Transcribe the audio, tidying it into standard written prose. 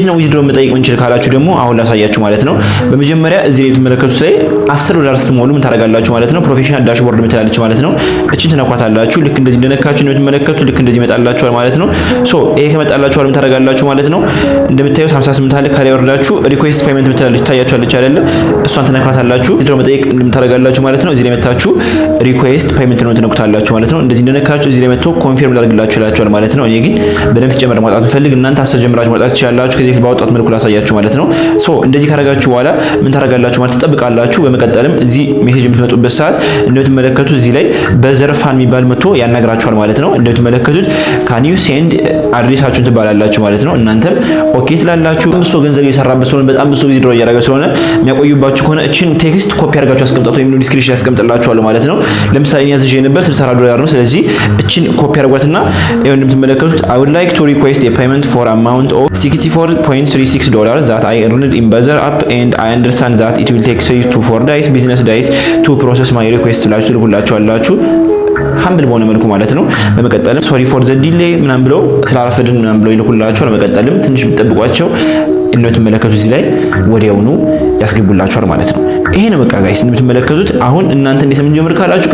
ነው ዊዝድሮ መጠየቅ እንችል ካላችሁ ደግሞ አሁን ላሳያችሁ ማለት ነው። በመጀመሪያ እዚህ ላይ የምትመለከቱት ላይ $10 ስትሞሉ ምን ታደርጋላችሁ ማለት ነው። ፕሮፌሽናል ዳሽቦርድ ምትላለች ማለት ነው። እቺን ተነኳታላችሁ። ልክ እንደዚህ እንደነካችሁ ነው የምትመለከቱት። ልክ እንደዚህ ይመጣላችኋል ማለት ነው። ሶ ይሄ ከመጣላችሁ ምን ታደርጋላችሁ ማለት ነው። እንደምታዩት 58 አለ። ከላይ ወርዳችሁ ሪኩዌስት ፔመንት ምትላለች ታያችኋለች አይደለ? እሷን ተነኳታላችሁ። ዊዝድሮ መጠየቅ እንደምታደርጋላችሁ ማለት ነው። እዚህ ላይ መታችሁ ሪኩዌስት ፔመንት ነው ተነኩታላችሁ ማለት ነው። እንደዚህ እንደነካችሁ እዚህ ላይ መጥቶ ኮንፊርም ላድርግላችሁ ይላችኋል ማለት ነው። እኔ ግን በደንብ ተጨመረ ማውጣት ፈልግ እናንተ አሰጀምራችሁ ማውጣት ትችላላችሁ። ከዚህ ባወጣት መልኩ ላሳያችሁ ማለት ነው። ሶ እንደዚህ ካረጋችሁ በኋላ ምን ታረጋላችሁ ማለት ትጠብቃላችሁ። በመቀጠልም እዚህ ሜሴጅ የምትመጡበት ሰዓት እንደምትመለከቱት እዚህ ላይ በዘርፋን የሚባል መጥቶ ያናግራችኋል ማለት ነው። እንደምትመለከቱት ካን ዩ ሴንድ አድሬሳችሁን ትባላላችሁ ማለት ነው። እናንተም ኦኬ ትላላችሁ። ብዙ ጊዜ እየሰራበት ስለሆነ በጣም ብዙ ቪዲዮ እያደረገ ስለሆነ የሚያቆዩባችሁ ከሆነ እቺን ቴክስት ኮፒ አድርጋችሁ አስቀምጣቱ ወይም ዲስክሪፕሽን ያስቀምጥላችኋል ማለት ነው። ለምሳሌ እኛ ያዘዤ ነበር $60 ነው። ስለዚህ እቺን ኮፒ አድርጓትና ይሄን እንደምትመለከቱት I would like to request a payment for amount of $64.36 that I earned in Buzzer app and I understand that it will take 3 to 4 days business days to process my request ላችሁ ልኩላችኋላችሁ ሀምብል በሆነ መልኩ ማለት ነው። በመቀጠልም ሶሪ ፎር ዘ ዲሌይ ምናምን ብለው ስላረፈድን ምናምን ብለው ይልኩላችኋል። በመቀጠልም ትንሽ ብትጠብቋቸው እንደምትመለከቱት እዚህ ላይ ወዲያውኑ ያስገቡላችኋል ማለት ነው። ይሄ ነው በቃ ጋይስ እንደምትመለከቱት። አሁን እናንተ እንዴት ምን ጀምር ካላችሁ